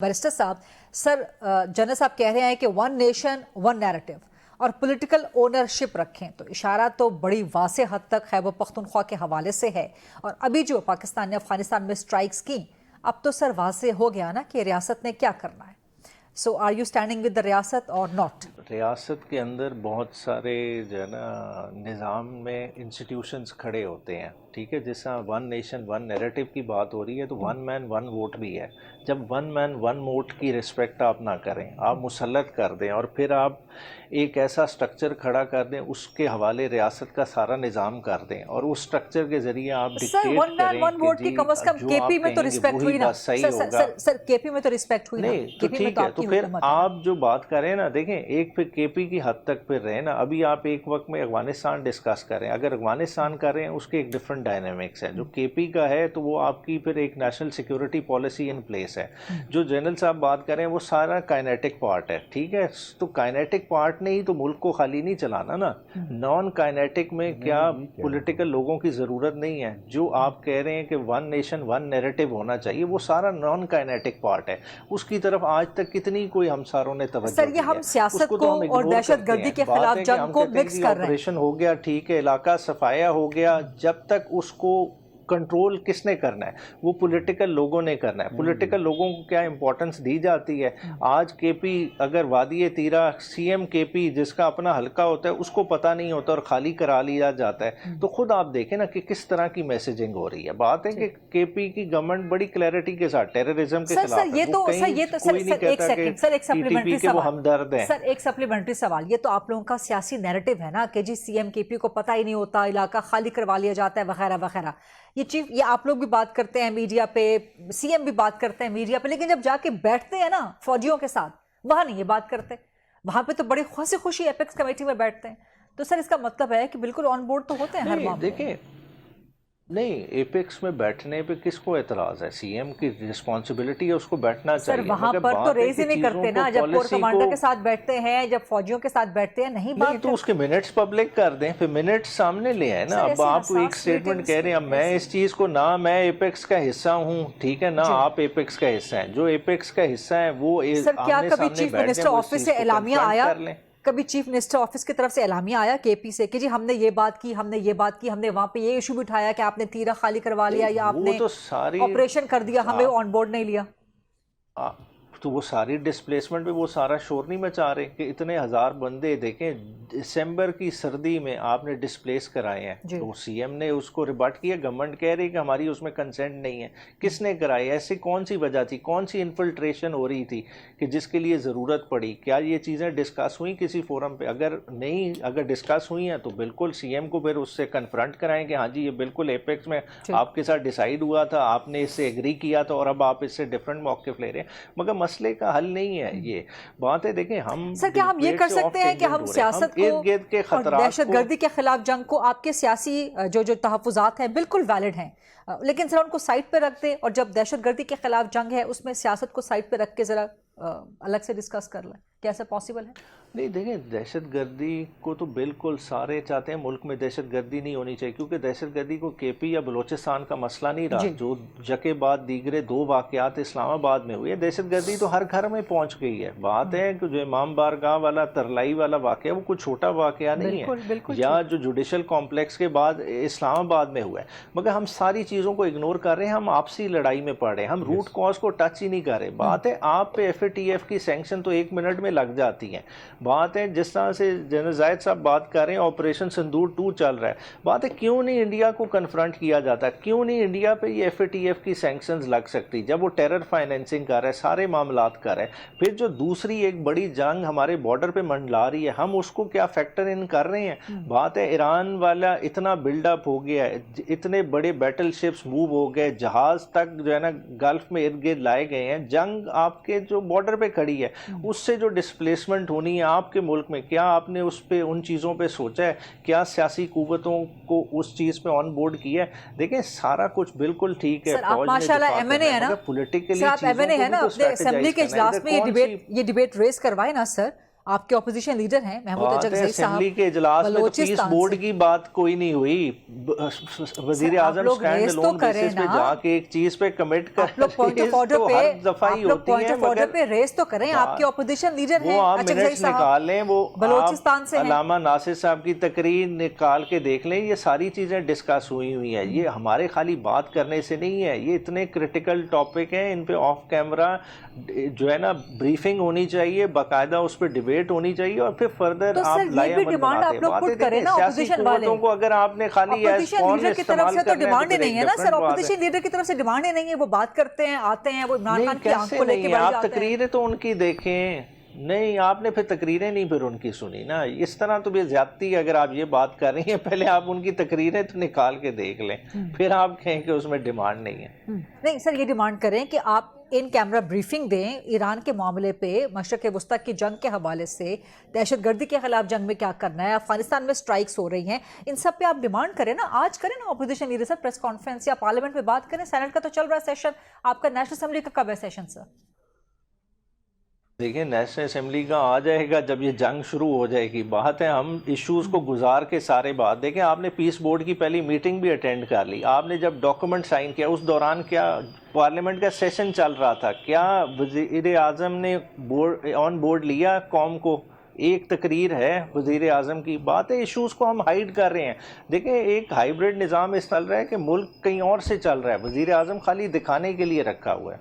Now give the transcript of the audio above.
Barrister साहब, sir general साहब कह रहे हैं कि वन नेशन वन नैरेटिव और पॉलिटिकल ओनरशिप रखें, तो इशारा तो बड़ी वासे हद तक खैबर पख्तूनख्वा के हवाले से है। और अभी जो पाकिस्तान ने अफगानिस्तान में स्ट्राइक्स की, अब तो सर वासे हो गया ना कि रियासत ने क्या करना है। So are you standing with the रियासत और नॉट? रियासत के अंदर बहुत सारे जो है ना निज़ाम में इंस्टीट्यूशंस खड़े होते हैं, ठीक है। जैसा वन नेशन वन नैरेटिव की बात हो रही है तो वन मैन वन वोट भी है। जब वन मैन वन वोट की रिस्पेक्ट आप ना करें, आप मुसल्लत कर दें और फिर आप एक ऐसा स्ट्रक्चर खड़ा कर दें, उसके हवाले रियासत का सारा निज़ाम कर दें और उस स्ट्रक्चर के जरिए आप डिक्टेट करें कि कम से कम केपी में तो रिस्पेक्ट हुई ना। सर केपी में तो रिस्पेक्ट हुई नहीं तो ठीक है। तो फिर आप जो बात करें ना, देखें एक फिर केपी की हद तक फिर रहे ना। अभी आप एक वक्त में अफगानिस्तान डिस्कस करें, अगर अफगानिस्तान कर रहे हैं उसके एक डिफरेंट डायनामिक्स है। जो केपी का है तो वो आपकी फिर एक national security policy in place है। जो जनरल साहब बात करें वो सारा काइनेटिक पार्ट है, ठीक है। तो काइनेटिक पार्ट ने ही तो मुल्क को खाली नहीं चलाना ना। नॉन काइनेटिक में क्या पॉलिटिकल लोगों की ज़रूरत नहीं है। जो आप कह रहे हैं कि वन नेशन वन नैरेटिव होना चाहिए, वो सारा नॉन काइनेटिक पार्ट है। उसकी तरफ आज तक कितनी कोई हम सारों ने तवज्जो सर, ये हम सियासत को और दहशतगर्दी के खिलाफ जंग को मिक्स कर रहे हैं। ऑपरेशन हो गया, ठीक है, इलाका सफाया हो गया, जब तक उसको कंट्रोल किसने करना है? वो पॉलिटिकल लोगों ने करना है। पॉलिटिकल लोगों को क्या इंपॉर्टेंस दी जाती है? आज केपी अगर वादी तीरा सीएम केपी जिसका अपना हलका होता है उसको पता नहीं होता और खाली करा लिया जाता है, तो खुद आप देखें ना कि किस तरह की मैसेजिंग हो रही है। बात है कि केपी की गवर्नमेंट बड़ी क्लैरिटी के साथ टेररिज्म के खिलाफ है। कोई नहीं कहता कि टीटीपी के वो हमदर्द हैं। सर एक सप्लीमेंट्री सवाल, ये तो आप लोगों का सियासी नैरेटिव है ना कि जी सीएम केपी को पता ही नहीं होता, इलाका खाली करवा लिया जाता है वगैरह वगैरह। ये आप लोग भी बात करते हैं मीडिया पे, सीएम भी बात करते हैं मीडिया पे, लेकिन जब जाके बैठते हैं ना फौजियों के साथ, वहां नहीं ये बात करते। वहां पे तो बड़ी खुशी खुशी एपेक्स कमेटी में बैठते हैं। तो सर इसका मतलब है कि बिल्कुल ऑन बोर्ड तो होते हैं हर मामले। देखिए नहीं, एपेक्स में बैठने पे किसको एतराज है? सीएम की रिस्पांसिबिलिटी है, उसको बैठना चाहिए। सर वहां पर तो रेज ही नहीं करते ना, जब कोर कमांडर के साथ बैठते हैं, जब फौजियों के साथ बैठते हैं, नहीं बात तो उसके मिनट्स पब्लिक कर दें, फिर मिनट्स सामने ले आए ना। अब आप एक स्टेटमेंट कह रहे हैं, अब मैं इस चीज को ना मैं एपेक्स का हिस्सा हूँ, ठीक है ना, आप एपेक्स का हिस्सा है। जो एपेक्स का हिस्सा है वो क्या कभी चीफ मिनिस्टर ऑफिस से एलामिया आया? कभी चीफ मिनिस्टर ऑफिस की तरफ से एलामिया आया केपी से कि जी हमने ये बात की, हमने ये बात की, हमने वहां पे ये इशू भी उठाया कि आपने तीरा खाली करवा लिया या आपने ऑपरेशन कर दिया, हमें ऑन बोर्ड नहीं लिया? तो वो सारी डिस्प्लेसमेंट पे वो सारा शोर नहीं मचा रहे कि इतने हज़ार बंदे देखें दिसंबर की सर्दी में आपने डिस्प्लेस कराए हैं। तो सीएम ने उसको रिबट किया, गवर्नमेंट कह रही है कि हमारी उसमें कंसेंट नहीं है। किसने कराई? ऐसी कौन सी वजह थी, कौन सी इन्फिल्ट्रेशन हो रही थी कि जिसके लिए ज़रूरत पड़ी? क्या ये चीज़ें डिस्कस हुई किसी फोरम पर? अगर नहीं, अगर डिस्कस हुई हैं तो बिल्कुल सीएम को फिर उससे कन्फ्रंट कराएं कि हाँ जी ये बिल्कुल एपेक्स में आपके साथ डिसाइड हुआ था, आपने इससे एग्री किया था और अब आप इससे डिफरेंट मौक़िफ़ ले रहे हैं। मगर मसले का हल नहीं है ये बात है। देखें हम सर, क्या हम ये कर सकते हैं कि हम सियासत को और दहशतगर्दी के खिलाफ जंग को, आपके सियासी जो तहफ़्फ़ुज़ात हैं बिल्कुल वैलिड हैं, लेकिन सर उनको साइड पे रख दें और जब दहशतगर्दी के खिलाफ जंग है उसमें सियासत को साइड पे रख के ज़रा अलग से डिस्कस कर लें? क्या ऐसा पॉसिबल है? नहीं देखें, दहशतगर्दी को तो बिल्कुल सारे चाहते हैं मुल्क में दहशतगर्दी नहीं होनी चाहिए, क्योंकि दहशतगर्दी को केपी या बलोचिस्तान का मसला नहीं रहा। जो जके बाद दीगरे दो वाक़यात इस्लामाबाद में हुए, दहशतगर्दी तो हर घर में पहुंच गई है। बात है कि जो इमाम बारगाह वाला तरलाई वाला वाक़या वो कोई छोटा वाक़या नहीं है, या जो जुडिशल कॉम्प्लेक्स के बाद इस्लामाबाद में हुआ है। मगर हम सारी चीज़ों को इग्नोर कर रहे हैं, हम आपसी लड़ाई में पड़ रहे हैं, हम रूट कॉज को टच ही नहीं कर रहे। बात है आप पे FATF की सैंक्शन तो 1 मिनट में लग जाती हैं। बात है जिस तरह से जनरल जाहिद साहब बात कर रहे हैं, ऑपरेशन सिंदूर 2 चल रहा है। बात है क्यों नहीं इंडिया को कन्फ्रंट किया जाता? क्यों नहीं इंडिया पे ये FATF की सैंक्शंस लग सकती जब वो टेरर फाइनेंसिंग कर रहा है, सारे मामलात कर रहा है? फिर जो दूसरी एक बड़ी जंग हमारे बॉर्डर पे मंडला रही है, हम उसको क्या फैक्टर इन कर रहे हैं? बात है ईरान वाला इतना बिल्डअप हो गया है, इतने बड़े बैटल शिप्स मूव हो गए, जहाज तक जो है ना गल्फ में इर्द गिर्द लाए गए हैं। जंग आपके जो बॉर्डर पे खड़ी है, उससे जो डिस्प्लेसमेंट होनी है आपके मुल्क में, क्या आपने उस पे उन चीज़ों पे सोचा है? क्या सियासी कुव्वतों को उस चीज़ पे ऑन बोर्ड किया है? देखें सारा कुछ बिल्कुल ठीक है। आप माशाल्लाह MNA है ना, पॉलिटिकली आप MNA है ना, अपने असेंबली के इजलास में ये डिबेट रेस करवाए ना सर। آپ کے اپوزیشن لیڈر ہیں محمود جگزئی صاحب، اسمبلی کے اجلاس میں تو پیس بورڈ کی بات کوئی نہیں ہوئی. وزیر اعظم اسٹینڈ الون بیسس پہ جا کے ایک چیز پہ کمٹ کر آپ لوگ پوائنٹ آف آرڈر پہ ریز تو کریں. آپ کے اپوزیشن لیڈر ہیں، وہ آپ منٹس نکال لیں، وہ بلوچستان سے علامہ ناصر صاحب کی تقریر نکال کے دیکھ لیں. یہ ساری چیزیں ڈسکس ہوئی ہیں. یہ ہمارے خالی بات کرنے سے نہیں ہے، یہ اتنے کرٹیکل ٹاپک ہیں، ان پہ آف کیمرہ جو ہے نا بریفنگ ہونی چاہیے، باقاعدہ اس پہ ڈیبیٹ ہونی چاہیے، اور پھر فردر آپ لائے عمل بناتے ہیں. سیاسی قوتوں کو اگر آپ نے خالی اپوزیشن لیڈر کی طرف سے تو ڈیمانڈ ہی نہیں ہے نا سر، اپوزیشن لیڈر کی طرف سے ڈیمانڈ ہی نہیں ہے. وہ بات کرتے ہیں، آتے ہیں، وہ عمران خان کی آنکھ کو لے کے بیٹھ جاتے ہیں. آپ تقریریں تو ان کی دیکھیں. نہیں، آپ نے پھر تقریریں نہیں پھر ان کی سنی نا. اس طرح تو بھی زیادتی ہے. اگر آپ یہ بات کر رہی ہیں، پہلے آپ ان کی تقریریں تو نکال کے دیکھ لیں، پھر آپ کہیں کہ اس میں ڈیمانڈ نہیں ہے. نہیں سر، یہ ڈیمانڈ کریں کہ آپ ان کیمرہ بریفنگ دیں ایران کے معاملے پہ، مشرق وسطیٰ کی جنگ کے حوالے سے، دہشت گردی کے خلاف جنگ میں کیا کرنا ہے، افغانستان میں سٹرائکس ہو رہی ہیں، ان سب پہ آپ ڈیمانڈ کریں نا. آج کریں نا اپوزیشن لیڈر سر پریس کانفرنس، یا پارلیمنٹ میں بات کریں. سینٹ کا تو چل رہا ہے سیشن، آپ کا نیشنل اسمبلی کا کب ہے سیشن سر؟ دیکھیں نیشنل اسمبلی کا آ جائے گا جب یہ جنگ شروع ہو جائے گی. بات ہے ہم ایشوز کو گزار کے سارے بات دیکھیں. آپ نے پیس بورڈ کی پہلی میٹنگ بھی اٹینڈ کر لی. آپ نے جب ڈاکومنٹ سائن کیا اس دوران کیا پارلیمنٹ کا سیشن چل رہا تھا؟ کیا وزیر اعظم نے آن بورڈ لیا قوم کو؟ ایک تقریر ہے وزیر اعظم کی. بات ہے ایشوز کو ہم ہائیڈ کر رہے ہیں. دیکھیں ایک ہائیبرڈ نظام اس چل رہا ہے کہ ملک کہیں اور سے چل رہا ہے، وزیر اعظم خالی دکھانے کے لیے رکھا ہوا ہے.